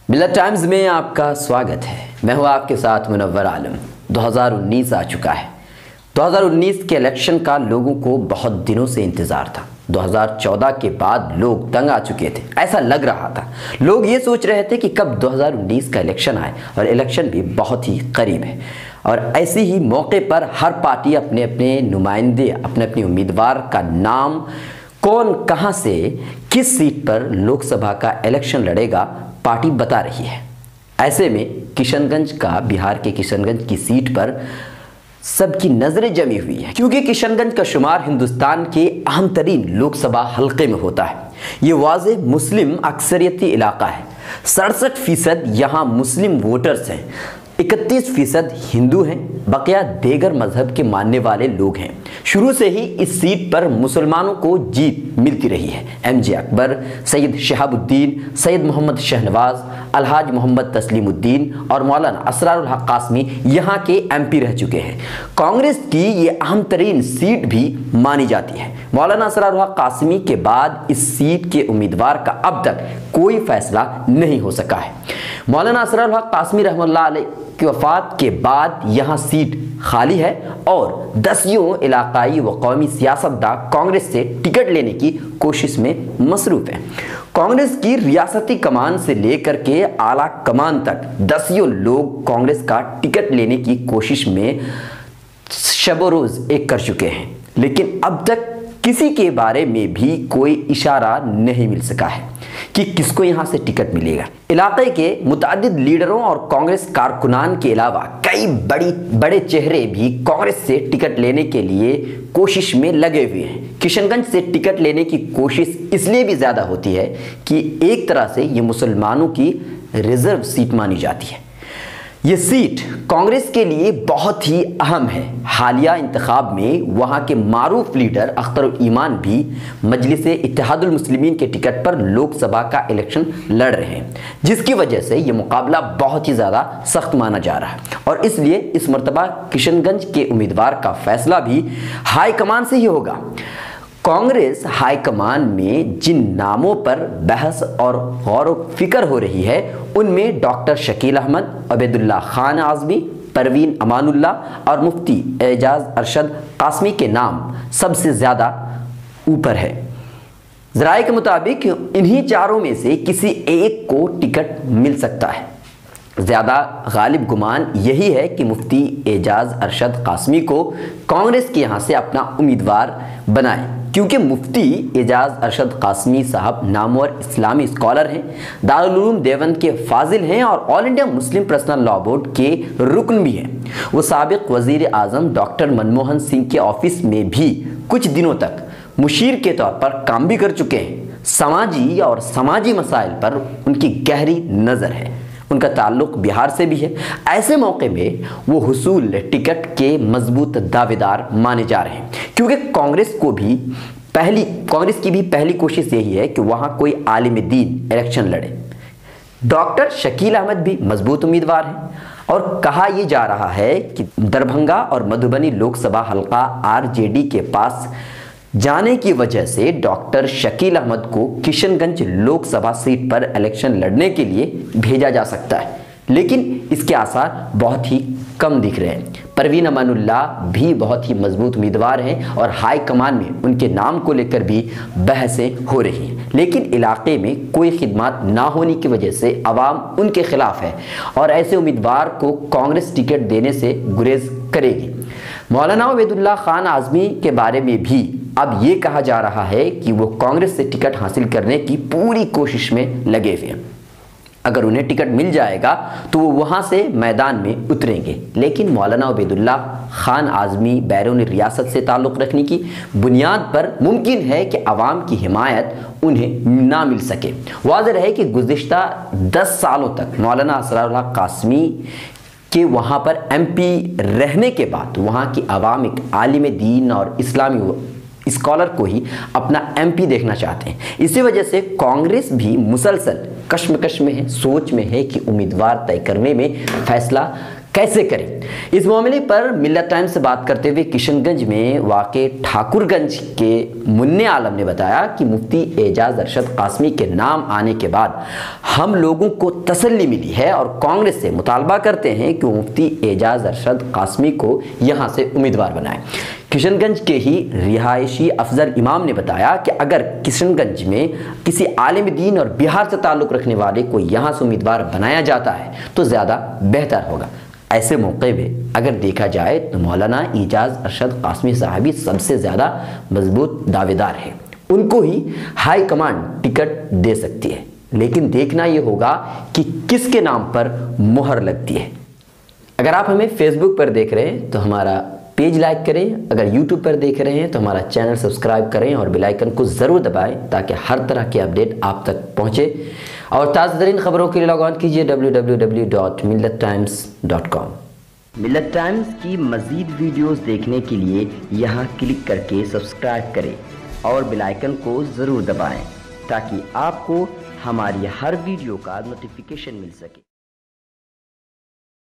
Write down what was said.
मिल्लत times में आपका स्वागत है। मैं हूं आपके साथ मुनव्वर आलम। 2019 आ चुका है। 2019 के इलेक्शन का लोगों को बहुत दिनों से इंतज़ार था। 2014 के बाद लोग तंग आ चुके थे, ऐसा लग रहा था। लोग ये सोच रहे थे कि कब 2019 का इलेक्शन आए, और इलेक्शन भी बहुत ही करीब है। और ऐसे ही मौके पर हर पार्टी अपने अपने नुमाइंदे, अपने अपने उम्मीदवार का नाम, कौन कहां से किस सीट पर लोकसभा का इलेक्शन लड़ेगा, पार्टी बता रही है। ऐसे में किशनगंज का, बिहार के किशनगंज की सीट पर सबकी नजरें जमी हुई है, क्योंकि किशनगंज का शुमार हिंदुस्तान के अहम तरीन लोकसभा हल्के में होता है। ये वाज़े मुस्लिम अक्सरियती इलाका है। 67% यहाँ मुस्लिम वोटर्स हैं, 31% हिंदू हैं, बकिया देगर मजहब के मानने वाले लोग हैं। शुरू से ही इस सीट पर मुसलमानों को जीत मिलती रही है। MJ अकबर, सैयद शहाबुद्दीन, सैयद मोहम्मद शहनवाज, अलहाज मोहम्मद तस्लीमुद्दीन और मौलाना असरारुल हक कासमी यहाँ के MP रह चुके हैं। कांग्रेस की ये अहम तरीन सीट भी मानी जाती है। मौलाना असरारुल हक कासमी के बाद इस सीट के उम्मीदवार का अब तक कोई फैसला नहीं हो सका है। मौलाना असरारुल हक कासमी रहमतुल्लाह अलैह की वफ़ात के बाद यहाँ सीट खाली है और दसियों इलाकाई व कौमी सियासतदान कांग्रेस से टिकट लेने की कोशिश में मसरूफ़ हैं। कांग्रेस की रियासती कमान से लेकर के आला कमान तक दसियों लोग कांग्रेस का टिकट लेने की कोशिश में शब रोज़ एक कर चुके हैं, लेकिन अब तक किसी के बारे में भी कोई इशारा नहीं मिल सका है कि किसको यहां से टिकट मिलेगा। इलाके के मुतअद्दिद लीडरों और कांग्रेस कारकुनान के अलावा कई बड़े चेहरे भी कांग्रेस से टिकट लेने के लिए कोशिश में लगे हुए हैं। किशनगंज से टिकट लेने की कोशिश इसलिए भी ज़्यादा होती है कि एक तरह से ये मुसलमानों की रिजर्व सीट मानी जाती है। ये सीट कांग्रेस के लिए बहुत ही अहम है। हालिया इंतखाब में वहाँ के मारूफ लीडर अख्तर ईमान भी मजलिस इत्तेहादुल मुस्लिमीन के टिकट पर लोकसभा का इलेक्शन लड़ रहे हैं, जिसकी वजह से ये मुकाबला बहुत ही ज़्यादा सख्त माना जा रहा है। और इसलिए इस मरतबा किशनगंज के उम्मीदवार का फैसला भी हाईकमान से ही होगा। कांग्रेस हाईकमान में जिन नामों पर बहस और गौर व फिक्र हो रही है, उनमें डॉक्टर शकील अहमद, अबेदुल्ला खान आज़मी, परवीन अमानुल्लाह और मुफ्ती एजाज अरशद कासमी के नाम सबसे ज़्यादा ऊपर है। ज़राए के मुताबिक इन्हीं चारों में से किसी एक को टिकट मिल सकता है। ज़्यादा गालिब गुमान यही है कि मुफ्ती एजाज अरशद कासमी को कांग्रेस के यहाँ से अपना उम्मीदवार बनाए, क्योंकि मुफ्ती एजाज अरशद कासमी साहब नामवर इस्लामी स्कॉलर हैं, दारुल उलूम देवबंद के फाजिल हैं और all India Muslim personal law board के रुकन भी हैं। वो साबिक वज़ीर आज़म डॉक्टर मनमोहन सिंह के ऑफिस में भी कुछ दिनों तक मुशीर के तौर पर काम भी कर चुके हैं। समाजी मसाइल पर उनकी गहरी नज़र है। उनका ताल्लुक बिहार से भी है। ऐसे मौके में वो हुसूल टिकट के मजबूत दावेदार माने जा रहे हैं, क्योंकि कांग्रेस की भी पहली कोशिश यही है कि वहाँ कोई आलिम दीन इलेक्शन लड़े। डॉक्टर शकील अहमद भी मजबूत उम्मीदवार हैं और कहा यह जा रहा है कि दरभंगा और मधुबनी लोकसभा हल्का RJD के पास जाने की वजह से डॉक्टर शकील अहमद को किशनगंज लोकसभा सीट पर इलेक्शन लड़ने के लिए भेजा जा सकता है, लेकिन इसके आसार बहुत ही कम दिख रहे हैं। परवीन अमानुल्लाह भी बहुत ही मजबूत उम्मीदवार हैं और हाई कमान में उनके नाम को लेकर भी बहसें हो रही हैं, लेकिन इलाके में कोई खिदमत ना होने की वजह से अवाम उनके खिलाफ है और ऐसे उम्मीदवार को कांग्रेस टिकट देने से गुरेज करेगी। मौलाना अबेदुल्ला खान आज़मी के बारे में भी अब ये कहा जा रहा है कि वो कांग्रेस से टिकट हासिल करने की पूरी कोशिश में लगे हुए हैं। अगर उन्हें टिकट मिल जाएगा तो वो वहाँ से मैदान में उतरेंगे, लेकिन मौलाना अबेदुल्ला खान आज़मी बैरून रियासत से ताल्लुक़ रखने की बुनियाद पर मुमकिन है कि अवाम की हिमायत उन्हें ना मिल सके। वाज़ेह है कि गुज़िश्ता 10 सालों तक मौलाना असरारुल हक कासमी कि वहाँ पर MP रहने के बाद वहाँ की आवाम एक आलिम दीन और इस्लामी स्कॉलर को ही अपना MP देखना चाहते हैं। इसी वजह से कांग्रेस भी मुसलसल कश्मकश में है, सोच में है कि उम्मीदवार तय करने में, फैसला कैसे करें? इस मामले पर मिल्लत टाइम्स से बात करते हुए किशनगंज में वाक़े ठाकुरगंज के मुन्ने आलम ने बताया कि मुफ्ती एजाज अरशद कासमी के नाम आने के बाद हम लोगों को तसल्ली मिली है और कांग्रेस से मुतालबा करते हैं कि मुफ्ती एजाज अरशद कासमी को यहां से उम्मीदवार बनाएं। किशनगंज के ही रिहायशी अफजल इमाम ने बताया कि अगर किशनगंज में किसी आलिम दीन और बिहार से ताल्लुक़ रखने वाले को यहाँ से उम्मीदवार बनाया जाता है तो ज़्यादा बेहतर होगा। ऐसे मौके में अगर देखा जाए तो मौलाना एजाज अरशद कासमी साहब सबसे ज़्यादा मजबूत दावेदार है, उनको ही हाई कमांड टिकट दे सकती है, लेकिन देखना ये होगा कि किसके नाम पर मुहर लगती है। अगर आप हमें फेसबुक पर देख रहे हैं तो हमारा पेज लाइक करें, अगर यूट्यूब पर देख रहे हैं तो हमारा चैनल सब्सक्राइब करें और बेल आइकन को ज़रूर दबाएं ताकि हर तरह के अपडेट आप तक पहुंचे। और ताज़ा तरीन खबरों के लिए लॉग ऑन कीजिए www.millattimes.com। मिल्लत टाइम्स की मज़ीद वीडियोस देखने के लिए यहाँ क्लिक करके सब्सक्राइब करें और बेल आइकन को ज़रूर दबाएं ताकि आपको हमारी हर वीडियो का नोटिफिकेशन मिल सके।